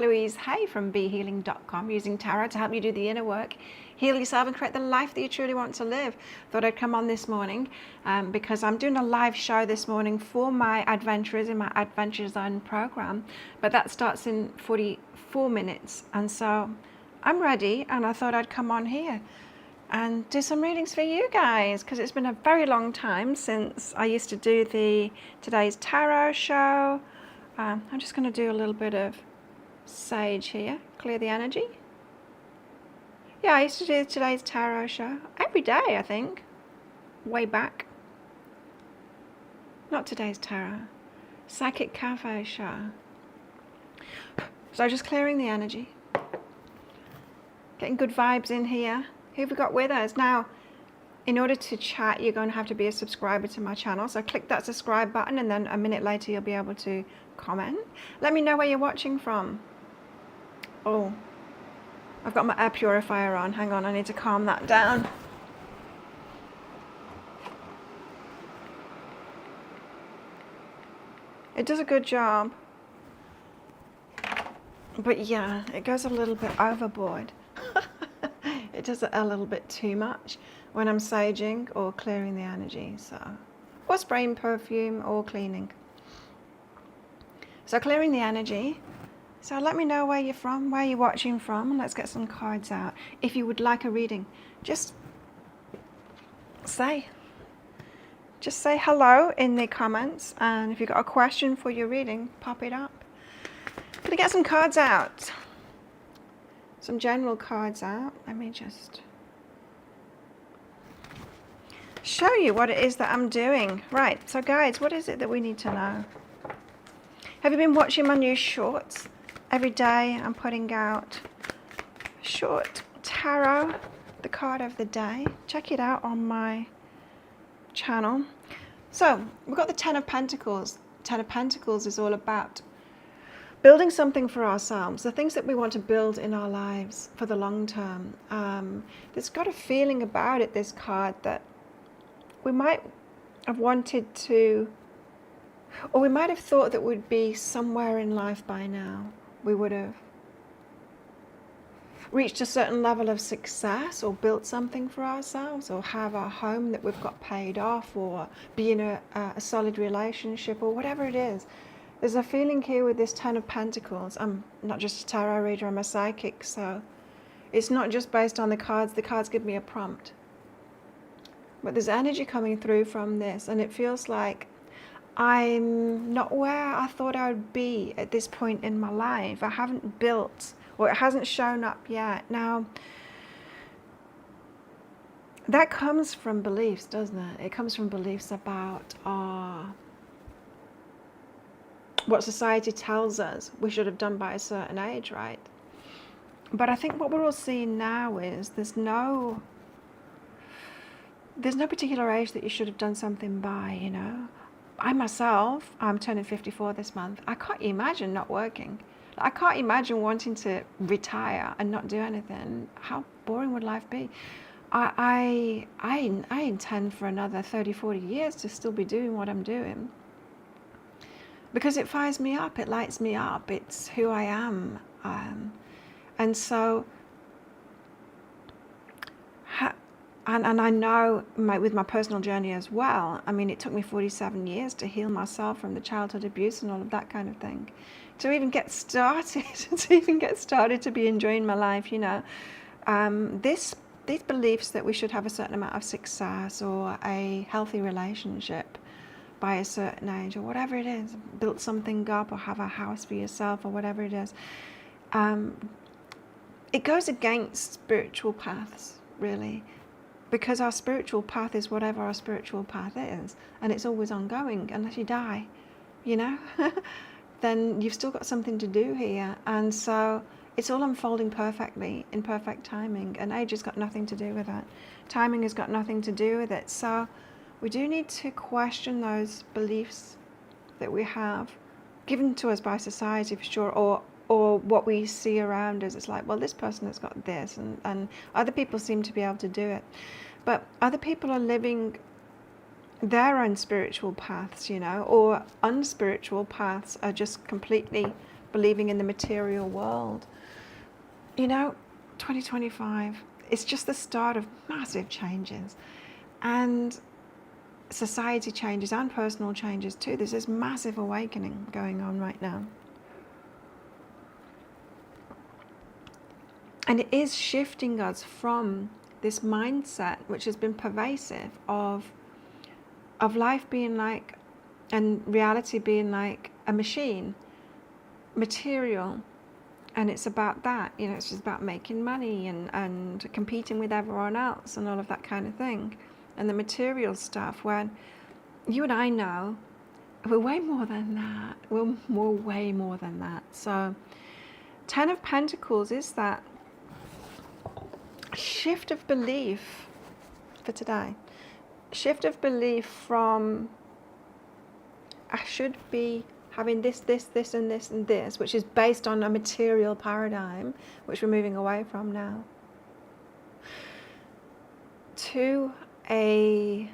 Louise, hey, from BeHealing.com, using tarot to help you do the inner work, heal yourself and create the life that you truly want to live. Thought I'd come on this morning because I'm doing a live show this morning for my adventurers in my Adventure Zone program, but that starts in 44 minutes. And so I'm ready, and I thought I'd come on here and do some readings for you guys, because it's been a very long time since I used to do the today's tarot show. I'm just going to do a little bit of sage here, clear the energy. Yeah, I used to do today's tarot show every day, I think, way back. Not today's tarot, psychic cafe show. So just clearing the energy, getting good vibes in here. Who have we got with us now? In order to chat, you're going to have to be a subscriber to my channel, so click that subscribe button, and then a minute later you'll be able to comment. Let me know where you're watching from. Oh, I've got my air purifier on. Hang on, I need to calm that down. It does a good job. But yeah, it goes a little bit overboard. It does it a little bit too much when I'm saging or clearing the energy. Or spraying perfume or cleaning. So clearing the energy. So let me know where you're from, where you're watching from, and let's get some cards out. If you would like a reading, just say hello in the comments, and if you've got a question for your reading, pop it up. Gonna get some cards out, some general cards out. Let me just show you what it is that I'm doing. Right, so guys, what is it that we need to know? Have you been watching my new shorts? Every day I'm putting out short tarot, the card of the day. Check it out on my channel. So we've got the Ten of Pentacles. Ten of Pentacles is all about building something for ourselves, the things that we want to build in our lives for the long term. There's got a feeling about it, this card, that we might have wanted to, or we might have thought that we'd be somewhere in life by now. We would have reached a certain level of success, or built something for ourselves, or have a home that we've got paid off, or be in a solid relationship, or whatever it is. There's a feeling here with this Ten of Pentacles. I'm not just a tarot reader, I'm a psychic, so it's not just based on the cards. The cards give me a prompt. But there's energy coming through from this, and it feels like I'm not where I thought I would be at this point in my life. I haven't built, or it hasn't shown up yet. Now, that comes from beliefs, doesn't it? It comes from beliefs about what society tells us we should have done by a certain age, right? But I think what we're all seeing now is there's no particular age that you should have done something by, you know. I myself, I'm turning 54 this month. I can't imagine not working. I can't imagine wanting to retire and not do anything. How boring would life be? I intend for another 30, 40 years to still be doing what I'm doing. Because it fires me up, it lights me up, it's who I am. And so, and I know with my personal journey as well, I mean, it took me 47 years to heal myself from the childhood abuse and all of that kind of thing. To even get started, to be enjoying my life, you know. These beliefs that we should have a certain amount of success or a healthy relationship by a certain age, or whatever it is, build something up or have a house for yourself, or whatever it is. It goes against spiritual paths, really. Because our spiritual path is whatever our spiritual path is, and it's always ongoing unless you die, you know. Then you've still got something to do here, and so it's all unfolding perfectly in perfect timing, and age has got nothing to do with that. Timing has got nothing to do with it. So we do need to question those beliefs that we have given to us by society, for sure, or what we see around us. It's like, well, this person has got this, and other people seem to be able to do it. But other people are living their own spiritual paths, you know, or unspiritual paths are just completely believing in the material world. You know, 2025, it's just the start of massive changes. And society changes and personal changes too. There's this massive awakening going on right now. And it is shifting us from this mindset, which has been pervasive, of life being like, and reality being like a machine, material. And it's about that, you know, it's just about making money and competing with everyone else and all of that kind of thing. And the material stuff, when you and I know we're way more than that. We're way more than that. So 10 of Pentacles is that shift of belief for today. Shift of belief from I should be having this, and this, which is based on a material paradigm, which we're moving away from now, to a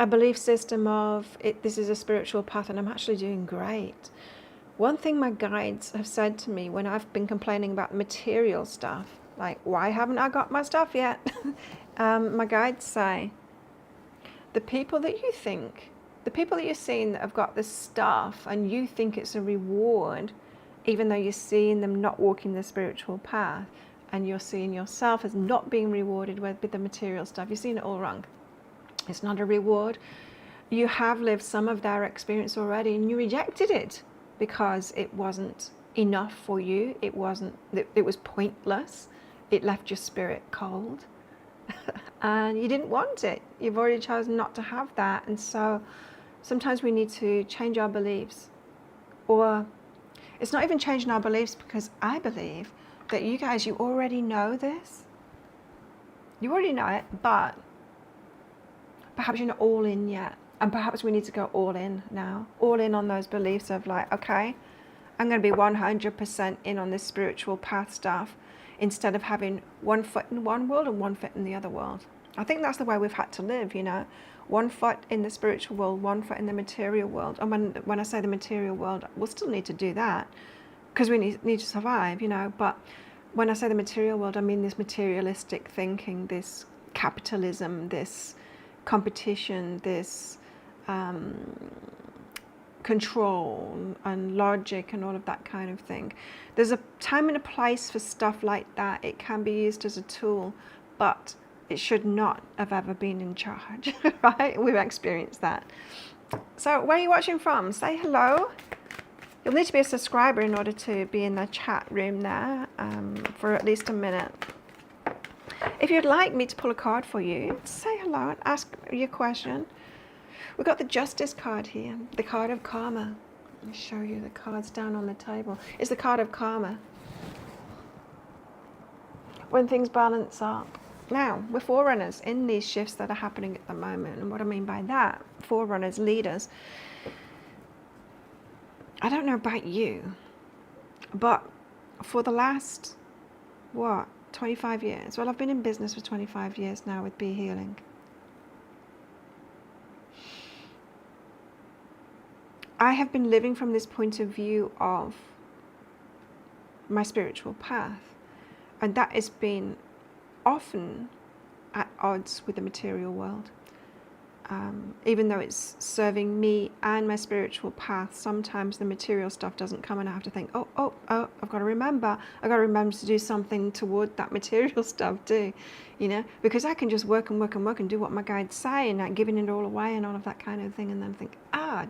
belief system of this is a spiritual path and I'm actually doing great. One thing my guides have said to me when I've been complaining about material stuff, like, why haven't I got my stuff yet? My guides say, the people that you're seeing that have got this stuff and you think it's a reward, even though you're seeing them not walking the spiritual path, and you're seeing yourself as not being rewarded with the material stuff, you're seeing it all wrong. It's not a reward. You have lived some of their experience already and you rejected it because it wasn't enough for you. It was pointless. It left your spirit cold. And you didn't want it. You've already chosen not to have that. And so sometimes we need to change our beliefs. Or it's not even changing our beliefs, because I believe that you guys, you already know this. You already know it, but perhaps you're not all in yet. And perhaps we need to go all in now. All in on those beliefs of like, okay, I'm going to be 100% in on this spiritual path stuff, instead of having one foot in one world and one foot in the other world. I think that's the way we've had to live, you know. One foot in the spiritual world, one foot in the material world. And when I say the material world, we'll still need to do that because we need to survive, you know. But when I say the material world, I mean this materialistic thinking, this capitalism, this competition, this control and logic and all of that kind of thing. There's a time and a place for stuff like that. It can be used as a tool, but it should not have ever been in charge, right? We've experienced that. So where are you watching from? Say hello. You'll need to be a subscriber in order to be in the chat room there for at least a minute. If you'd like me to pull a card for you, say hello and ask your question. We've got the Justice card here, the card of karma. Let me show you the cards down on the table. It's the card of karma. When things balance up. Now, we're forerunners in these shifts that are happening at the moment. And what I mean by that, forerunners, leaders. I don't know about you, but for the last, 25 years? Well, I've been in business for 25 years now with Be Healing. I have been living from this point of view of my spiritual path, and that has been often at odds with the material world. Even though it's serving me and my spiritual path, sometimes the material stuff doesn't come and I have to think, oh, I've got to remember to do something toward that material stuff too, you know, because I can just work and do what my guides say and like giving it all away and all of that kind of thing, and then think,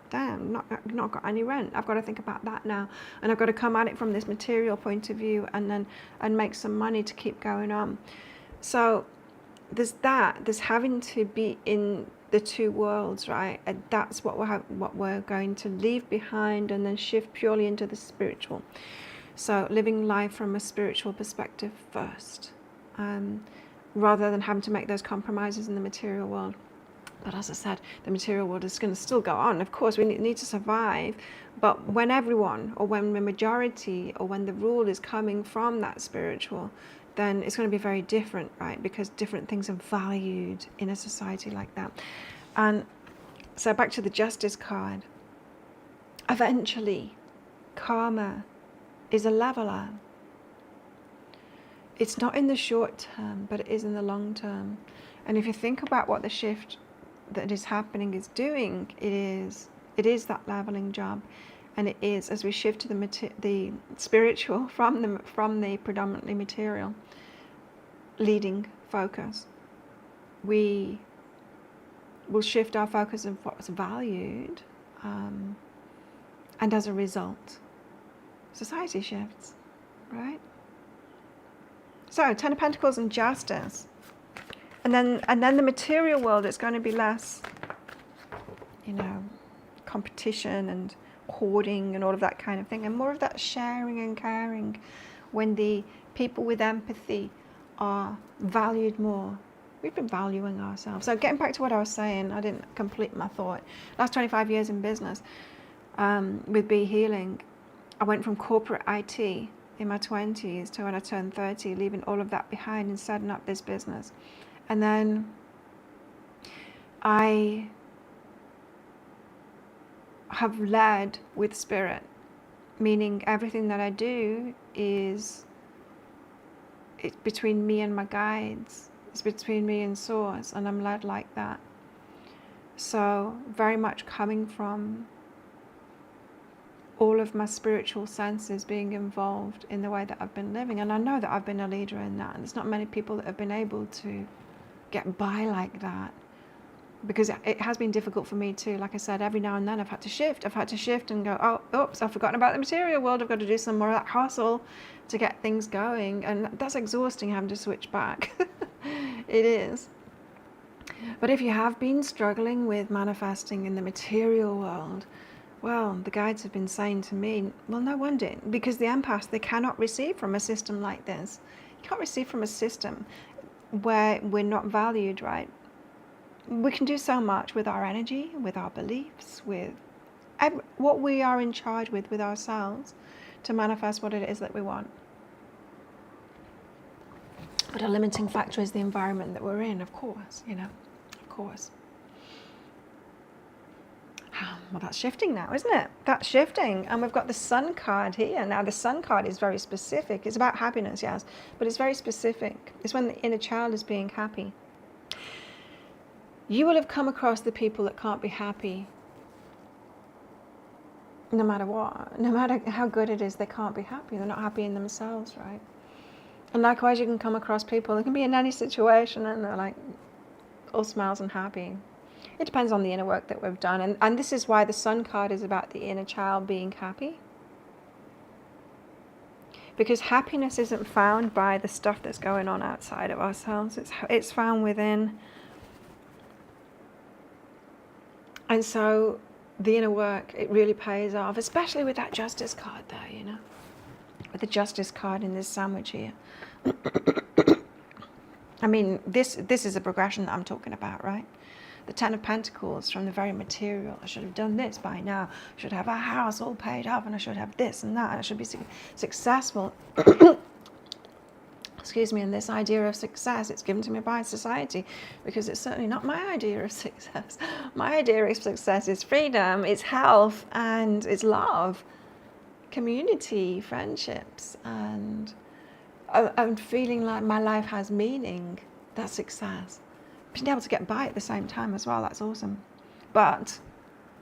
damn, not got any rent. I've got to think about that now, and I've got to come at it from this material point of view and make some money to keep going on. So there's having to be in the two worlds, right? And that's what we're going to leave behind and then shift purely into the spiritual. So living life from a spiritual perspective first, rather than having to make those compromises in the material world. But as I said, the material world is going to still go on. Of course, we need to survive. But when everyone, or when the majority, or when the rule is coming from that spiritual, then it's going to be very different, right? Because different things are valued in a society like that. And so back to the Justice card. eventually, karma is a leveler. It's not in the short term, but it is in the long term. And if you think about what the shift that is happening is doing, it is that leveling job. And it is, as we shift to the spiritual from the predominantly material leading focus, we will shift our focus of what's valued, and as a result, society shifts, right? So, Ten of Pentacles and Justice, and then the material world is going to be less, competition and hoarding and all of that kind of thing, and more of that sharing and caring, when the people with empathy are valued more. We've been valuing ourselves. So getting back to what I was saying, I didn't complete my thought. Last 25 years in business, with Be Healing, I went from corporate IT in my 20s to when I turned 30, leaving all of that behind and setting up this business. And then I have led with spirit, meaning everything that I do it's between me and my guides. It's between me and Source, and I'm led like that. So very much coming from all of my spiritual senses being involved in the way that I've been living. And I know that I've been a leader in that. And there's not many people that have been able to get by like that. Because it has been difficult for me too. Like I said, every now and then I've had to shift. I've had to shift and go, oh, oops, I've forgotten about the material world. I've got to do some more of that hustle to get things going. And that's exhausting, having to switch back. It is. But if you have been struggling with manifesting in the material world, well, the guides have been saying to me, well, no wonder, because the empaths, they cannot receive from a system like this. You can't receive from a system where we're not valued, right? We can do so much with our energy, with our beliefs, with what we are in charge with ourselves, to manifest what it is that we want. But a limiting factor is the environment that we're in, of course, of course. Well, that's shifting now, isn't it? That's shifting. And we've got the Sun card here. Now, the Sun card is very specific. It's about happiness, yes, but it's very specific. It's when the inner child is being happy. You will have come across the people that can't be happy no matter what. No matter how good it is, they can't be happy. They're not happy in themselves, right? And likewise, you can come across people that can be in any situation and they're like all smiles and happy. It depends on the inner work that we've done. And this is why the Sun card is about the inner child being happy. Because happiness isn't found by the stuff that's going on outside of ourselves. It's found within. And so the inner work, it really pays off, especially with that Justice card there, with the Justice card in this sandwich here. I mean, this is a progression that I'm talking about, right? The Ten of Pentacles from the very material. I should have done this by now. I should have a house all paid off, and I should have this and that, and I should be successful. Excuse me, and this idea of success, it's given to me by society, because it's certainly not my idea of success. My idea of success is freedom, it's health, and it's love, community, friendships, and feeling like my life has meaning. That's success. Being able to get by at the same time as well, that's awesome. But,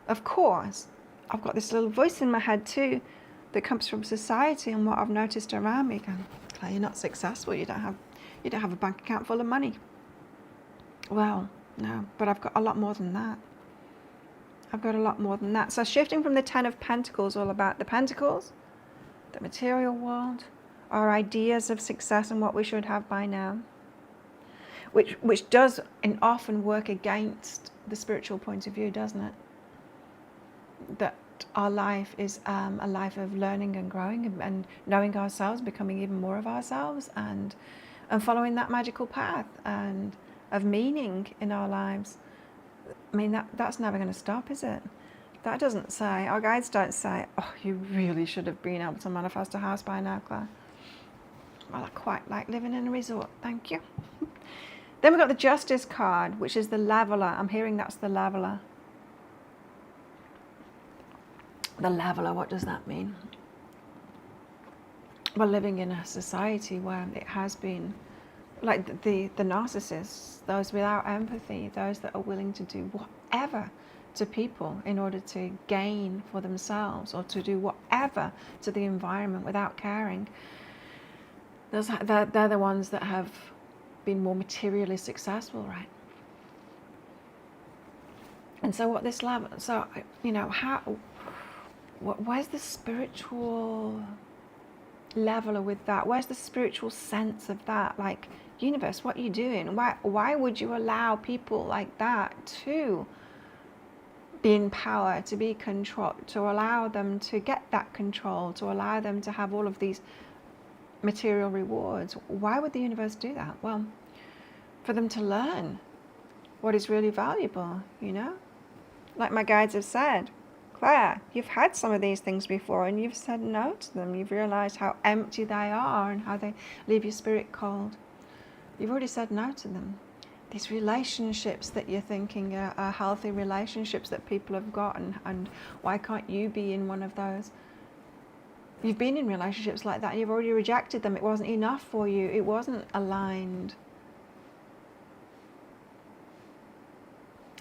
of course, I've got this little voice in my head too that comes from society and what I've noticed around me. Going, Claire, you're not successful, you don't have a bank account full of money. Well, no, but I've got a lot more than that. I've got a lot more than that. So shifting from the Ten of Pentacles, all about the Pentacles, the material world, our ideas of success and what we should have by now, which does and often work against the spiritual point of view, doesn't it? That our life is a life of learning and growing and knowing ourselves, becoming even more of ourselves, and following that magical path and of meaning in our lives. I mean, that's never going to stop, is it? That doesn't say, our guides don't say, oh, you really should have been able to manifest a house by now, Claire. Well, I quite like living in a resort, thank you. Then we've got the Justice card, which is the leveler. I'm hearing that's the leveler. The leveler, what does that mean? Well, living in a society where it has been like the narcissists, those without empathy, those that are willing to do whatever to people in order to gain for themselves, or to do whatever to the environment without caring. They're the ones that have been more materially successful, right? And so what this level, so, you know, where's the spiritual leveler with that? Where's the spiritual sense of that? Like, universe, what are you doing? Why would you allow people like that to be in power, to be controlled, to allow them to get that control, to allow them to have all of these material rewards? Why would the universe do that? Well, for them to learn what is really valuable, you know? Like my guides have said, Claire, you've had some of these things before and you've said no to them. You've realized how empty they are and how they leave your spirit cold. You've already said no to them. These relationships that you're thinking are healthy relationships that people have got, and why can't you be in one of those? You've been in relationships like that and you've already rejected them. It wasn't enough for you. It wasn't aligned.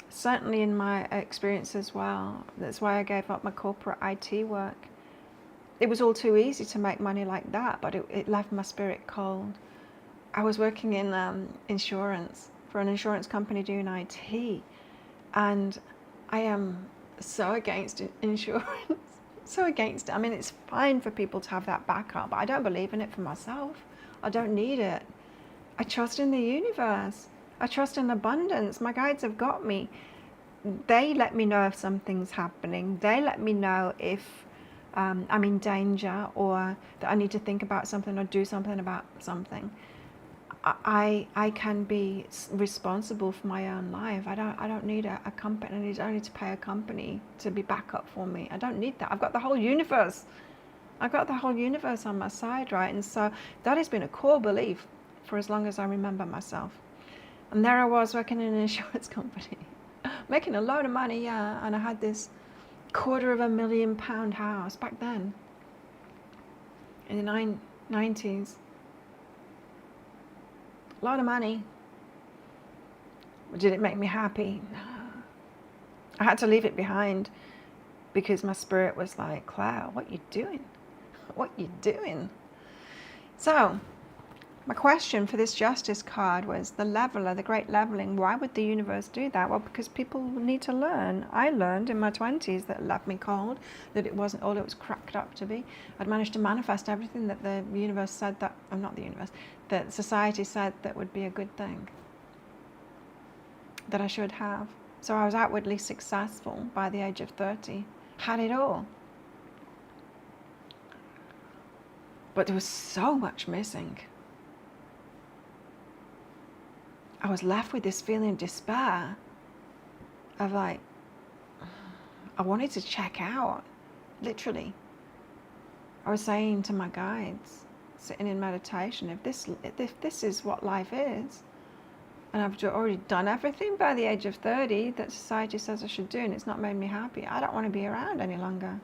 Certainly in my experience as well. That's why I gave up my corporate IT work. It was all too easy to make money like that, but it left my spirit cold. I was working in insurance for an insurance company doing IT, and I am so against insurance. So against it. I mean, it's fine for people to have that backup, but I don't believe in it for myself. I don't need it. I trust in the universe. I trust in abundance. My guides have got me. They let me know if something's happening. They let me know if I'm in danger, or that I need to think about something or do something about something. I can be responsible for my own life. I don't need a company. I don't need to pay a company to be backup for me. I don't need that. I've got the whole universe. I've got the whole universe on my side, right? And so that has been a core belief for as long as I remember myself. And there I was working in an insurance company, making a load of money, yeah. And I had this £250,000 house back then, in the 90s. A lot of money. Did it make me happy? No. I had to leave it behind because my spirit was like, Claire, what you doing? What you doing? So my question for this justice card was the leveler, the great leveling. Why would the universe do that? Well, because people need to learn. I learned in my 20s that it left me cold, that it wasn't all it was cracked up to be. I'd managed to manifest everything that the universe said that, not the universe, that society said that would be a good thing, that I should have. So I was outwardly successful by the age of 30, had it all. But there was so much missing. I was left with this feeling of despair, of like, I wanted to check out, literally. I was saying to my guides, sitting in meditation, if this is what life is, and I've already done everything by the age of 30 that society says I should do, and it's not made me happy, I don't want to be around any longer.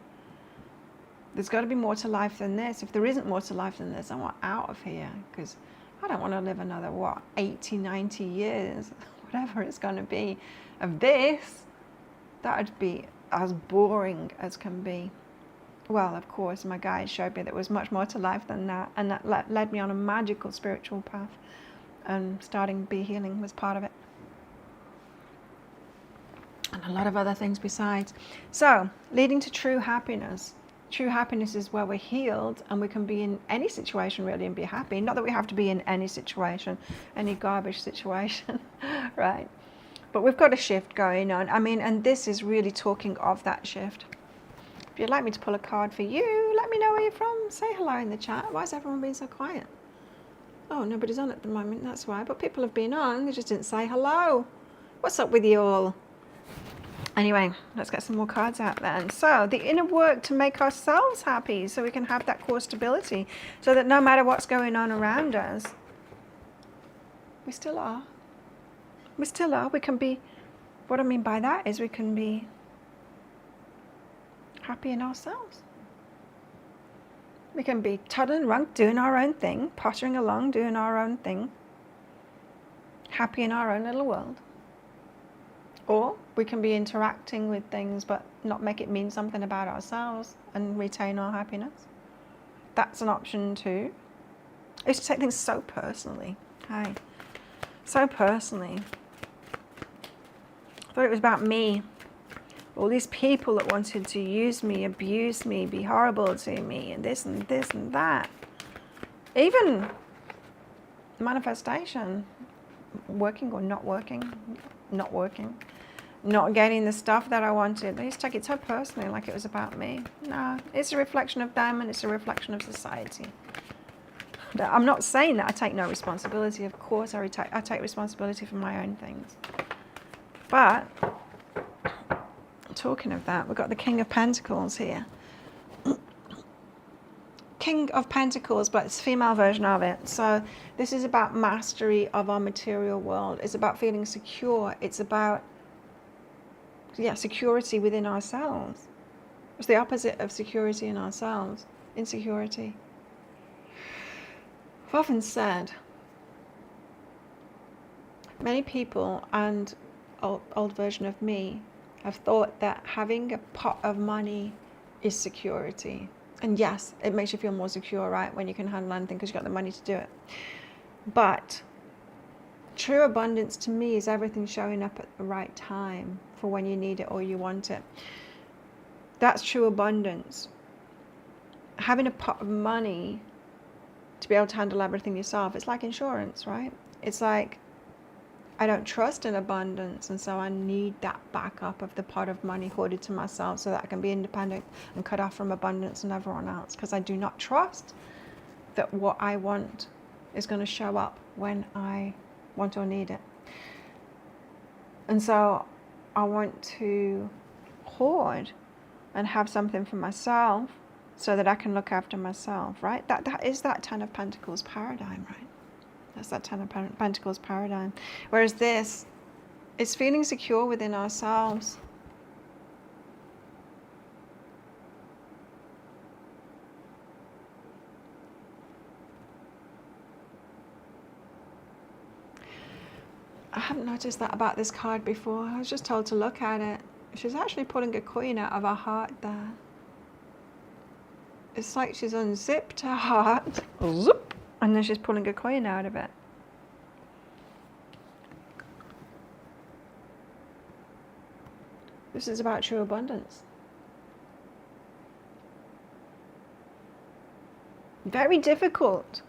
There's got to be more to life than this. If there isn't more to life than this, I want out of here, because I don't want to live another, 80, 90 years, whatever it's going to be, of this. That would be as boring as can be. Well, of course, my guide showed me there was much more to life than that, and that led me on a magical spiritual path, and starting Be Healing was part of it. And a lot of other things besides. So, leading to true happiness. True happiness is where we're healed and we can be in any situation really and be happy. Not that we have to be in any situation, any garbage situation, right? But we've got a shift going on. I mean, and this is really talking of that shift. If you'd like me to pull a card for you, let me know where you're from. Say hello in the chat. Why is everyone being so quiet? Oh, nobody's on at the moment, that's why. But people have been on, they just didn't say hello. What's up with you all? Anyway, let's get some more cards out then. So, the inner work to make ourselves happy so we can have that core stability, so that no matter what's going on around us, we still are. We still are. We can be, what I mean by that is we can be happy in ourselves. We can be toddling around, doing our own thing, pottering along, doing our own thing, happy in our own little world. Or we can be interacting with things but not make it mean something about ourselves and retain our happiness. That's an option too. I used to take things so personally. Hey, so personally. I thought it was about me. All these people that wanted to use me, abuse me, be horrible to me, and this and this and that. Even manifestation, working or not working, not getting the stuff that I wanted. I used to take it so personally, like it was about me. No, it's a reflection of them and it's a reflection of society. I'm not saying that I take no responsibility. Of course I take responsibility for my own things. But, talking of that, we've got the King of Pentacles here. King of Pentacles, but it's a female version of it. So this is about mastery of our material world. It's about feeling secure. It's about, security within ourselves. It's the opposite of security in ourselves. Insecurity. I've often said, many people, and old version of me, have thought that having a pot of money is security. And yes, it makes you feel more secure, right, when you can handle anything because you've got the money to do it. But true abundance to me is everything showing up at the right time for when you need it or you want it. That's true abundance. Having a pot of money to be able to handle everything yourself, it's like insurance, right? It's like, I don't trust in abundance, and so I need that backup of the pot of money hoarded to myself so that I can be independent and cut off from abundance and everyone else, because I do not trust that what I want is going to show up when I want or need it. And so I want to hoard and have something for myself so that I can look after myself, right? That is that Ten of Pentacles paradigm, right? That's that Ten of Pentacles paradigm. Whereas this is feeling secure within ourselves. I haven't noticed that about this card before. I was just told to look at it. She's actually pulling a coin out of her heart there. It's like she's unzipped her heart. Zoop, and then she's pulling a coin out of it. This is about true abundance. Very difficult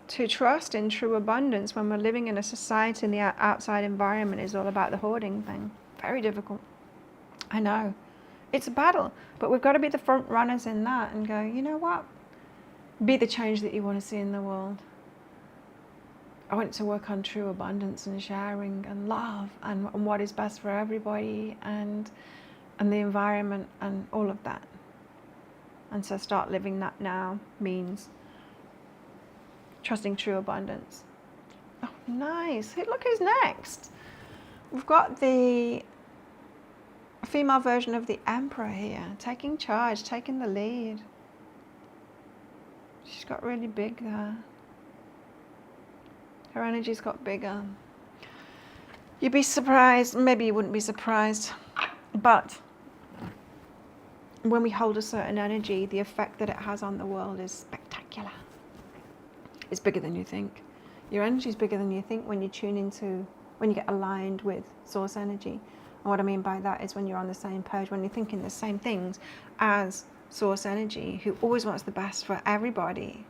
to trust in true abundance when we're living in a society and the outside environment is all about the hoarding thing. Very difficult. I know. It's a battle, but we've got to be the front runners in that and go, you know what? Be the change that you want to see in the world. I want to work on true abundance and sharing and love and what is best for everybody and the environment and all of that. And so start living that now means trusting true abundance. Oh, nice. Hey, look who's next. We've got the female version of the Emperor here, taking charge, taking the lead. She's got really big there. Her energy's got bigger. You'd be surprised, maybe you wouldn't be surprised, but when we hold a certain energy, the effect that it has on the world is spectacular. It's bigger than you think. Your energy is bigger than you think when you when you get aligned with source energy. And what I mean by that is when you're on the same page, when you're thinking the same things as source energy, who always wants the best for everybody.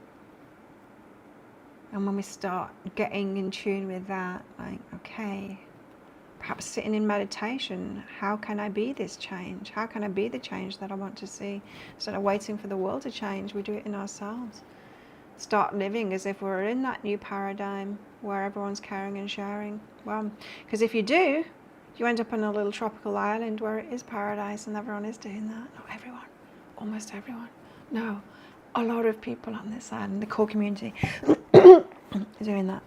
And when we start getting in tune with that, like, okay, perhaps sitting in meditation, how can I be this change? How can I be the change that I want to see? Instead of waiting for the world to change, we do it in ourselves. Start living as if we're in that new paradigm where everyone's caring and sharing. Well, because if you do, you end up on a little tropical island where it is paradise and everyone is doing that. Not everyone, almost everyone. No, a lot of people on this island, the core community, are doing that.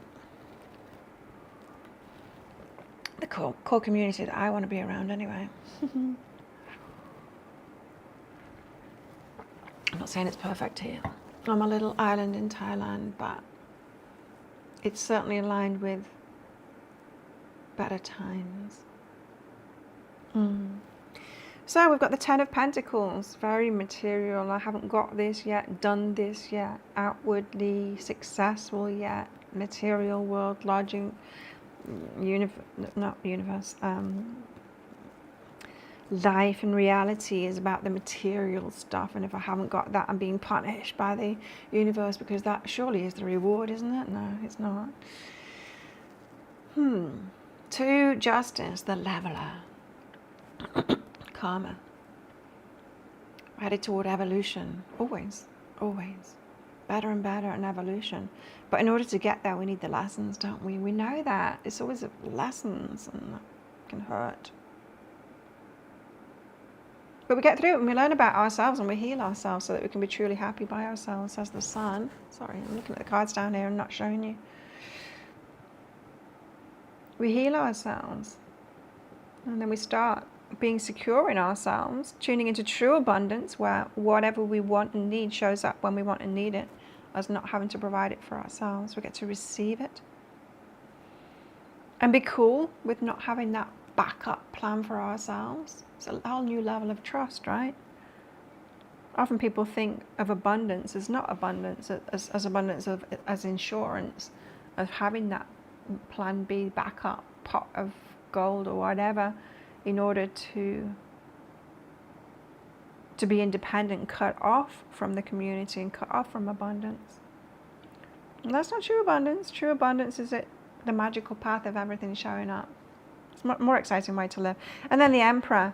The core community that I want to be around anyway. not saying it's perfect here on my little island in Thailand, but it's certainly aligned with better times. So we've got the Ten of Pentacles, very material. I haven't got this yet, done this yet, outwardly successful yet, material world, lodging, universe, life and reality is about the material stuff, and if I haven't got that, I'm being punished by the universe, because that surely is the reward, isn't it? No, it's not. To Justice, the Leveler. Karma. Headed toward evolution. Always. Always. Better and better and evolution. But in order to get there, we need the lessons, don't we? We know that. It's always lessons, and that can hurt. But we get through it and we learn about ourselves and we heal ourselves so that we can be truly happy by ourselves, as the Sun. Sorry, I'm looking at the cards down here and not showing you. We heal ourselves. And then we start being secure in ourselves, tuning into true abundance, where whatever we want and need shows up when we want and need it, as not having to provide it for ourselves. We get to receive it. And be cool with not having that backup plan for ourselves. It's a whole new level of trust, right? Often people think of abundance as not abundance, as abundance as insurance, of having that plan B backup pot of gold or whatever, in order to be independent, cut off from the community and cut off from abundance. And that's not true abundance. True abundance is the magical path of everything showing up. It's a more exciting way to live. And then the Emperor.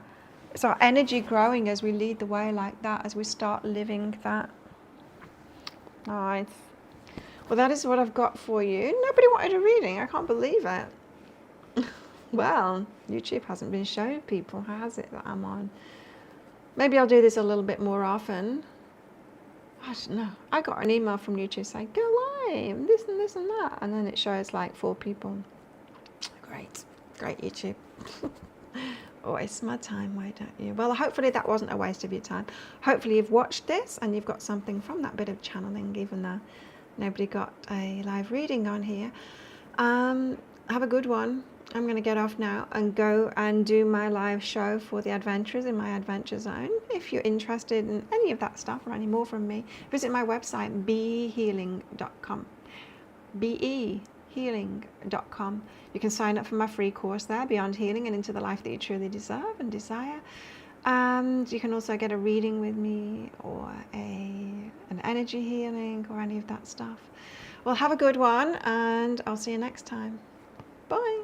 It's our energy growing as we lead the way like that, as we start living that. All right. Well, that is what I've got for you. Nobody wanted a reading. I can't believe it. Well, YouTube hasn't been showing people, has it, that I'm on? Maybe I'll do this a little bit more often. I don't know. I got an email from YouTube saying, go live, this and this and that. And then it shows like 4 people. Great. Great, YouTube. Waste my time, why don't you? Well, hopefully that wasn't a waste of your time. Hopefully you've watched this and you've got something from that bit of channeling, even though nobody got a live reading on here. Have a good one. I'm going to get off now and go and do my live show for the adventurers in my adventure zone. If you're interested in any of that stuff or any more from me, visit my website, behealing.com. behealing.com. You can sign up for my free course there, Beyond Healing and Into the Life That You Truly Deserve and Desire. And you can also get a reading with me, or an energy healing, or any of that stuff. Well, have a good one, and I'll see you next time. Bye.